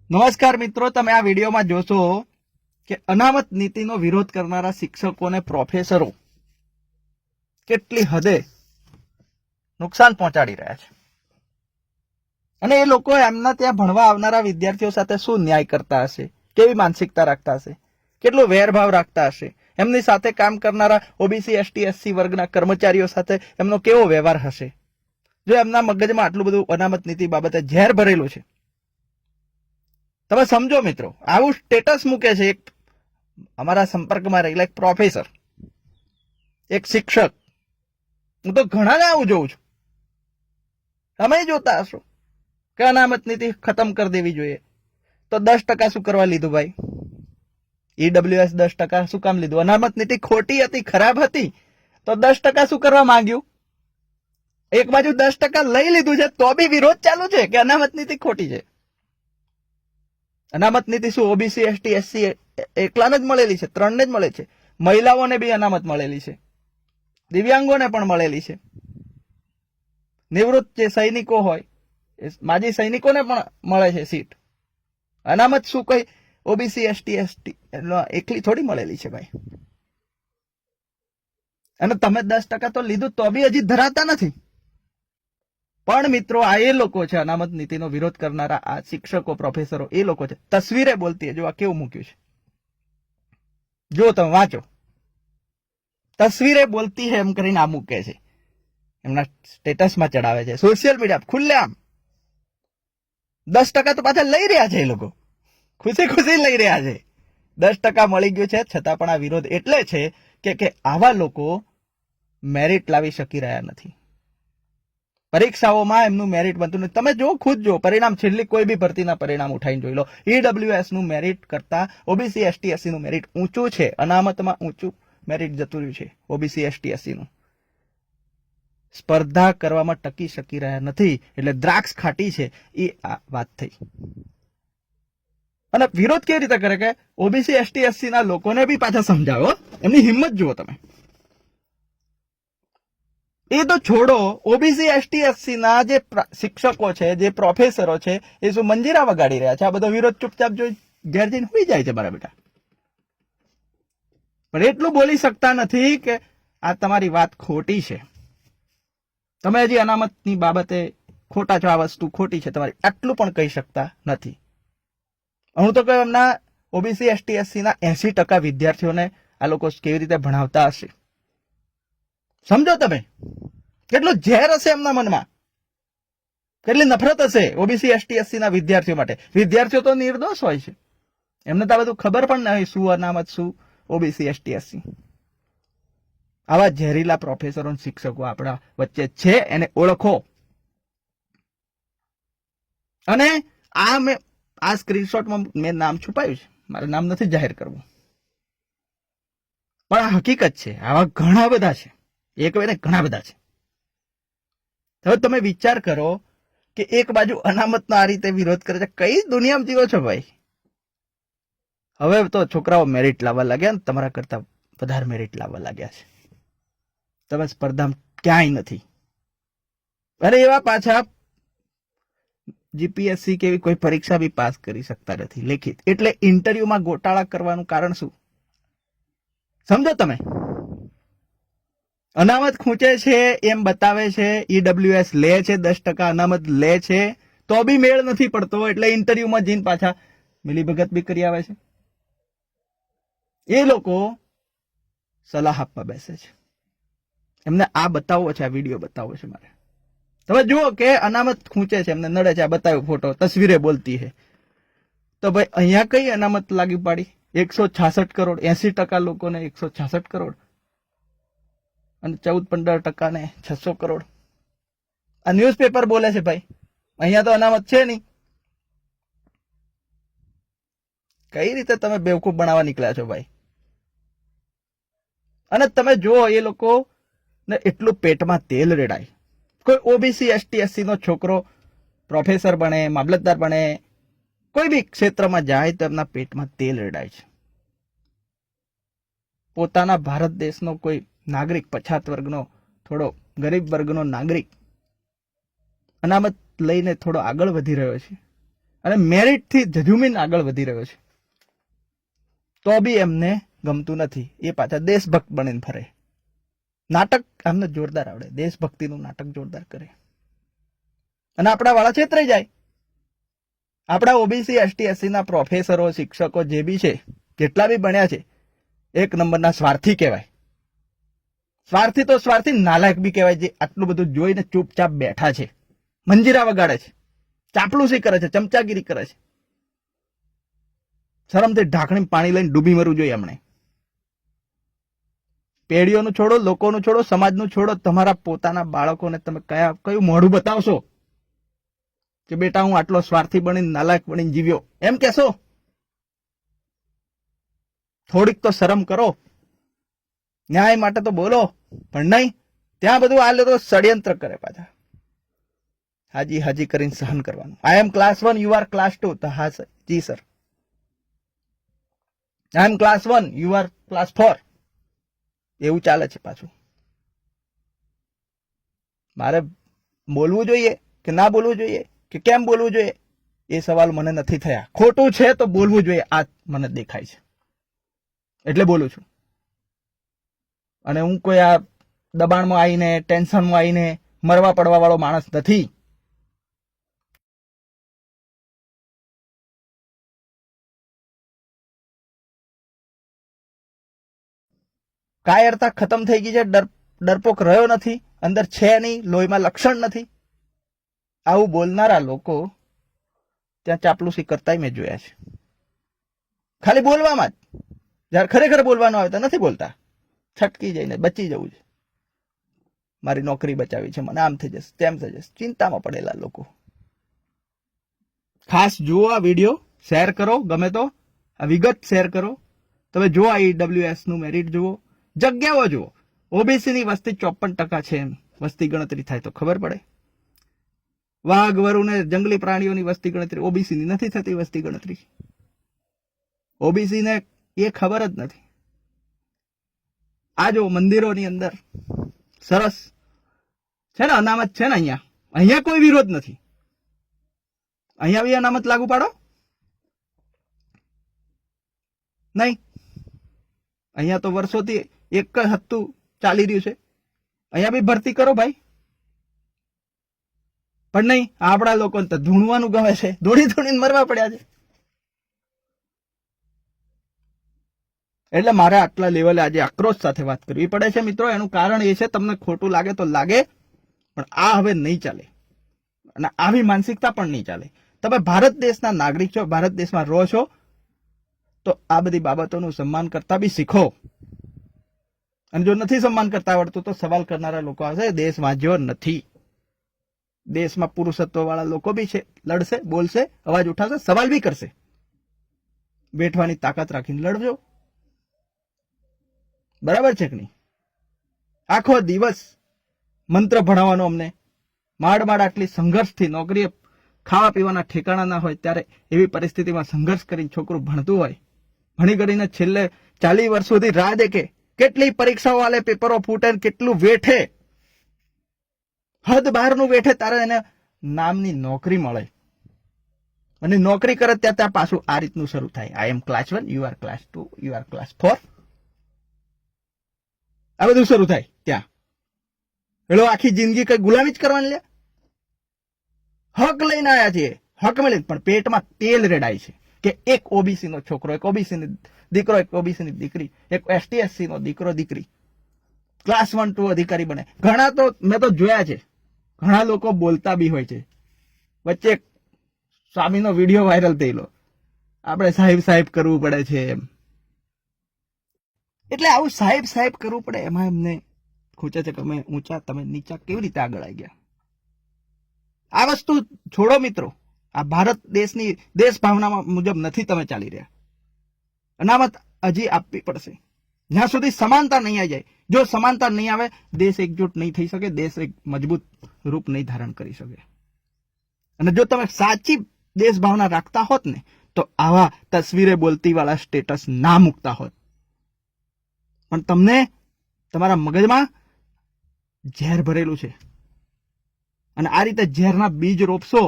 નમસ્કાર મિત્રો, તમે આ વિડીયોમાં જોશો કે અનામત નીતિનો વિરોધ કરનારા શિક્ષકોને પ્રોફેસરો કેટલી હદે નુકસાન પહોંચાડી રહ્યા છે અને એ લોકો એમના ત્યાં ભણવા આવનારા વિદ્યાર્થીઓ સાથે શું ન્યાય કરતા હશે, કેવી માનસિકતા રાખતા હશે, કેટલો વેરભાવ રાખતા હશે, એમની સાથે કામ કરનારા ઓબીસી એસટી એસસી વર્ગના કર્મચારીઓ સાથે એમનો કેવો વ્યવહાર હશે જો એમના મગજમાં આટલું બધું અનામત નીતિ બાબતે ઝેર ભરેલું છે। તમે સમજો મિત્રો, આવું સ્ટેટસ મૂકે છે એક અમારા સંપર્કમાં રહેલા એક પ્રોફેસર, એક શિક્ષક। હું તો ઘણાને આવું જોઉં છું, તમે જોતા હશો કે અનામત નીતિ ખતમ કરી દેવી જોઈએ, તો 10% શું કરવા લીધું ભાઈ? ઈડબ્લ્યુએસ 10% શું કામ લીધું? અનામત નીતિ ખોટી હતી, ખરાબ હતી, તો 10% શું કરવા માંગ્યું? એક બાજુ 10% લઈ લીધું છે તો બી વિરોધ ચાલુ છે કે અનામત નીતિ ખોટી છે। અનામત નીતિ શું ઓબીસી એસટી એસસી એકલાને જ મળેલી છે? 3ને જ મળે છે। મહિલાઓને બી અનામત મળેલી છે, દિવ્યાંગોને પણ મળેલી છે, નિવૃત્ત જે સૈનિકો હોય, માજી સૈનિકોને પણ મળે છે સીટ। અનામત શું કઈ ઓબીસી એસટી એસટી એકલી થોડી મળેલી છે ભાઈ? અને તમે 10% તો લીધું તો બી હજી ધરાતા નથી। પણ મિત્રો, આ એ લોકો છે અનામત નીતિનો વિરોધ કરનારા, આ શિક્ષકો પ્રોફેસરો એ લોકો છે। તસવીરે બોલતી જો આ કેવું મૂક્યું છે, જો તમે વાંચો, તસવીરે બોલતી હે એમ કરીને આ મૂકે છે, એમના સ્ટેટસમાં ચડાવે છે, સોશિયલ મીડિયા ખુલ્લેઆમ। 10% તો પાછા લઈ રહ્યા છે એ લોકો, ખુશી ખુશી લઈ રહ્યા છે। 10% મળી ગયું છે છતાં પણ આ વિરોધ એટલે છે કે આવા લોકો મેરિટ લાવી શકી રહ્યા નથી, પરીક્ષાઓમાં એમનું મેરિટ બનતું નથી। તમે જો ખુદ જો પરિણામ, છેલ્લી કોઈ બી ભરતીના પરિણામ ઉઠાઈને જોઈ લો, ઈડબ્લ્યુએસ નું મેરિટ કરતા ઓબીસી એસટી એસસી નું મેરિટ ઊંચું છે, અનામતમાં ઊંચું મેરિટ જતું રહ્યું છે ઓબીસી એસટી એસસી નું। સ્પર્ધા કરવામાં ટકી શકી રહ્યા નથી, એટલે દ્રાક્ષ ખાટી છે એ આ વાત થઈ। અને વિરોધ કેવી રીતે કરે કે ઓબીસી એસટી એસસી ના લોકોને બી પાછા સમજાવો, એમની હિંમત જુઓ તમે। એ તો છોડો, ઓબીસી એસટી એસસી ના જે શિક્ષકો છે, જે પ્રોફેસરો છે, એ શું મંજીરા વગાડી રહ્યા છે? આ બધો વિરોધ ચૂપચાપ જોઈ ઘેર જઈને હોઈ જાય છે મારા બેટા, પણ એટલું બોલી શકતા નથી કે આ તમારી વાત ખોટી છે, તમે હજી અનામતની બાબતે ખોટા છો, આ વસ્તુ ખોટી છે તમારી, આટલું પણ કહી શકતા નથી। હું તો કહું, એમના ઓબીસી એસટી એસસી ના 80% વિદ્યાર્થીઓને આ લોકો કેવી રીતે ભણાવતા હશે, સમજો તમે કેટલું ઝેર હશે એમના મનમાં, કેટલી નફરત હશે ઓબીસી એસટી એસસી ના વિદ્યાર્થીઓ માટે। વિદ્યાર્થીઓ તો નિર્દોષ હોય છે, એમને તો આ બધું ખબર પણ નહીં, શું અનામત, શું ઓબીસી એસટી એસસી। આવા ઝેરીલા પ્રોફેસરો શિક્ષકો આપણા વચ્ચે છે, એને ઓળખો। અને આ સ્ક્રીનશોટમાં મેં નામ છુપાયું છે, મારે નામ નથી જાહેર કરવું, પણ આ હકીકત છે, આવા ઘણા બધા છે, એક way ને ઘણા બધા છે। હવે તમે વિચાર કરો કે એક બાજુ અનામતનો આ રીતે વિરોધ કરે છે, કઈ દુનિયામાં જીવો છો ભાઈ? હવે તો છોકરાઓ મેરિટ લાવવા લાગ્યા ને, તમારા કરતા વધારે મેરિટ લાવવા લાગ્યા છે, તમે સ્પર્ધામાં ક્યાંય નથી। અરે એવા પાછા જીપીએસસી કે એવી કોઈ પરીક્ષા બી પાસ કરી શકતા નથી લેખિત, એટલે ઇન્ટરવ્યુમાં ગોટાળા કરવાનું કારણ શું સમજો તમે? અનામત ખૂંચે છે એમ બતાવે છે, ઈડબ્લ્યુએસ લે છે, 10% અનામત લે છે, તો બી મેળ નથી પડતો, એટલે ઇન્ટરવ્યુમાં જઈને પાછા મિલીભગત બી કરી આવે છે। એ લોકો સલાહ આપવા બેસે છે, એમને આ બતાવવો છે, આ વિડીયો બતાવવો છે મારે। તમે જુઓ કે અનામત ખૂંચે છે, એમને નડે છે, આ બતાવ્યો ફોટો, તસવીરે બોલતી છે, તો ભાઈ અહીંયા કઈ અનામત લાગી પાડી? 166 કરોડ, 80% લોકોને 166 કરોડ અને 14-15% ને 600 કરોડ। આ ન્યૂઝપેપર બોલે છે ભાઈ, અહીંયા તો અનામત છે નહીં। કઈ રીતે તમે બેવકૂફ બનાવવા નીકળ્યા છો ભાઈ? અને તમે જુઓ, એ લોકો ને એટલું પેટમાં તેલ રેડાય, કોઈ ઓબીસી એસટી એસસી નો છોકરો પ્રોફેસર બને, મામલતદાર બને, કોઈ બી ક્ષેત્રમાં જાય તો એમના પેટમાં તેલ રેડાય છે। પોતાના ભારત દેશનો કોઈ નાગરિક, પછાત વર્ગનો, થોડો ગરીબ વર્ગનો નાગરિક અનામત લઈને થોડો આગળ વધી રહ્યો છે, અને મેરિટથી જજુમીન આગળ વધી રહ્યો છે, તો બી એમને ગમતું નથી. એ પાછા દેશભક્ત બનીને ફરે. નાટક એમને જોરદાર આવડે, દેશભક્તિનું નાટક જોરદાર કરે. અને આપણા વાળા છેતરાઈ જાય. આપણા ઓબીસી એસટી એસસી ના પ્રોફેસરો, શિક્ષકો જે બી છે, જેટલા બી ભણ્યા છે, એક નંબરના સ્વાર્થી કહેવાય. સ્વાર્થી તો સ્વાર્થી, નાલાયક બી કહેવાય, જે આટલું બધું જોઈને ચૂપચાપ બેઠા છે, મંજીરા વગાડે છે, ચાપલુસી કરે છે, ચમચાગીરી કરે છે. શરમથી ઢાંકણી પાણી લઈને ડૂબી મરવું જોઈએ એમણે. પેઢીઓનું છોડો, લોકોનું છોડો, સમાજનું છોડો, તમારા પોતાના બાળકોને તમે કયું મોઢું બતાવશો કે બેટા હું આટલો સ્વાર્થી બનીને, નાલાયક બનીને જીવ્યો, એમ કેશો? થોડીક તો શરમ કરો. ન્યાય માટે તો બોલો, પણ નહીં. ત્યાં બધું આ લોકો ષડયંત્ર કરે પાછા. હાજી હાજી કરીને સહન કરવાનું. I am class 1, you are class 2. તો હા સર, જી સર. I am class 1, you are class 4. એવું ચાલે છે પાછું. મારે બોલવું જોઈએ કે ના બોલવું જોઈએ, કે કેમ બોલવું જોઈએ, એ સવાલ મને નથી થયા. ખોટું છે તો બોલવું જોઈએ, આ મને દેખાય છે એટલે બોલું છું. અને હું કોઈ આ દબાણમાં આવીને, ટેન્શનમાં આવીને મરવા પડવા વાળો માણસ નથી. કાયરતા ખતમ થઈ ગઈ છે. ડરપોક રહ્યો નથી, અંદર છે નહીં, લોહીમાં લક્ષણ નથી. આવું બોલનારા લોકો ત્યાં ચાપલુસી કરતા મેં જોયા છે. ખાલી બોલવામાં જ. જયારે ખરેખર બોલવાનું આવે તો નથી બોલતા. છટકી જઈને બચી જવું છે. મારી નોકરી બચાવી છે, મને આમ થઈ જશે, તેમ થઈ જશે, ચિંતામાં પડેલા લોકો. ખાસ જુઓ આ વિડીયો, શેર કરો, ગમે તો આ વિગત શેર કરો. તમે જુઓ IWS નું મેરિટ જુઓ, જગ્યાઓ જુઓ. ઓબીસી ની વસ્તી 54% છે. એમ વસ્તી ગણતરી થાય તો ખબર પડે. વાઘ, વરુ ને જંગલી પ્રાણીઓની વસ્તી ગણતરી ઓબીસી ની નથી થતી. વસ્તી ગણતરી ઓબીસી ને એ ખબર જ નથી. આ જો મંદિરોની અંદર સરસ છે ને, અનામત છે ને. અહીંયા કોઈ વિરોધ નથી. અહીંયા બી અનામત લાગુ પાડો. નહીં, અહીંયા તો વર્ષોથી એક જ હત્તું ચાલી રહ્યું છે. અહીંયા બી ભરતી કરો ભાઈ. પણ નહીં, આપણા લોકોને તો ધૂણવાનું ગમે છે, ધૂણીને મરવા પડ્યા છે. એટલે મારે આટલા લેવલે આજે આક્રોશ સાથે વાત કરવી પડે છે મિત્રો. એનું કારણ એ છે, તમને ખોટું લાગે તો લાગે, પણ આ હવે નહીં ચાલે. અને આવી માનસિકતા પણ નહીં ચાલે. તમે ભારત દેશના નાગરિક છો, ભારત દેશમાં રહો છો, તો આ બધી બાબતોનું સન્માન કરતા બી શીખો. અને જો નથી સન્માન કરતા આવડતું તો સવાલ કરનારા લોકો આવશે. દેશ વાંચ્યો નથી. દેશમાં પુરુષત્વ વાળા લોકો બી છે, લડશે, બોલશે, અવાજ ઉઠાવશે, સવાલ બી કરશે. બેઠવાની તાકાત રાખીને લડજો. બરાબર છે કે નહીં? આખો દિવસ મંત્ર ભણાવવાનો અમને. માંડ આટલી સંઘર્ષથી નોકરી, ખાવા પીવાના ઠેકાણા ના હોય, ત્યારે એવી પરિસ્થિતિમાં સંઘર્ષ કરીને છોકરું ભણતું હોય, ભણી કરીને છેલ્લે 40 વર્ષ સુધી રાહ દેખે, કેટલી પરીક્ષાઓ આલે, પેપરો ફૂટે, કેટલું વેઠે, હદ બહારનું વેઠે, તારે એને નામની નોકરી મળે. અને નોકરી કરે ત્યાં પાછું આ રીતનું શરૂ થાય. I am class 1, you are class 2, you are class 4. આ બધું શરૂ થાય ત્યાં. પેલો આખી જિંદગી કઈ ગુલામી જ કરવાની લે. હક લઈને આવ્યા છીએ, હક મળી, પણ પેટમાં તેલ રેડાય છે કે એક ઓબીસી નો છોકરો, એક ઓબીસી ની દીકરો, એક ઓબીસી ની દીકરી, એક એસટી એસસી નો દીકરો દીકરી ક્લાસ 1, 2 અધિકારી બને. ઘણા તો મેં તો જોયા છે, ઘણા લોકો બોલતા બી હોય છે. વચ્ચે સ્વામીનો વિડીયો વાયરલ થયેલો, આપણે સાહેબ સાહેબ કરવું પડે છે એમ. એટલે આવું સાહેબ સાહેબ કરવું પડે, એમાં એમને ખૂચે છે કે અમે ઊંચા, તમે નીચા, કેવી રીતે આગળ આવી ગયા. આ વસ્તુ છોડો મિત્રો. આ ભારત દેશની દેશ ભાવના મુજબ નથી તમે ચાલી રહ્યા. અનામત હજી આપવી પડશે જ્યાં સુધી સમાનતા નહીં આવી જાય. જો સમાનતા નહીં આવે, દેશ એકજૂટ નહીં થઈ શકે, દેશ એક મજબૂત રૂપ નહીં ધારણ કરી શકે. અને જો તમે સાચી દેશ ભાવના રાખતા હોત ને, તો આવા તસવીરે બોલતી વાળા સ્ટેટસ ના મૂકતા હોત. પણ તમને તમારા મગજમાં ઝેર ભરેલું છે, અને આ રીતે ઝેરના બીજ રોપશો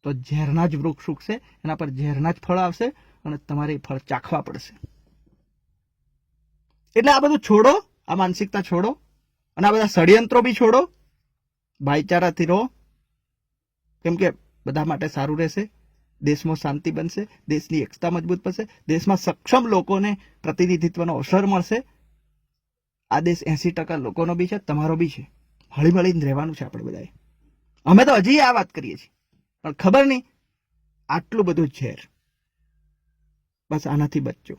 તો ઝેરના જ વૃક્ષ ઉગશે, એના પર ઝેરના જ ફળ આવશે અને તમારે એ ફળ ચાખવા પડશે. એટલે આ બધું છોડો, આ માનસિકતા છોડો અને આ બધા ષડયંત્રો બી છોડો. ભાઈચારાથી રહો, કેમ કે બધા માટે સારું રહેશે. દેશમાં શાંતિ બનશે, દેશની એકતા મજબૂત બનશે, દેશમાં સક્ષમ લોકોને પ્રતિનિધિત્વનો અવસર મળશે. આ દેશ 80% લોકોનો બી છે, તમારો બી છે. હળી મળીને રહેવાનું છે આપણે બધાએ. અમે તો હજી આ વાત કરીએ છીએ, પણ ખબર નહીં આટલું બધું ઝેર. બસ આનાથી બચજો.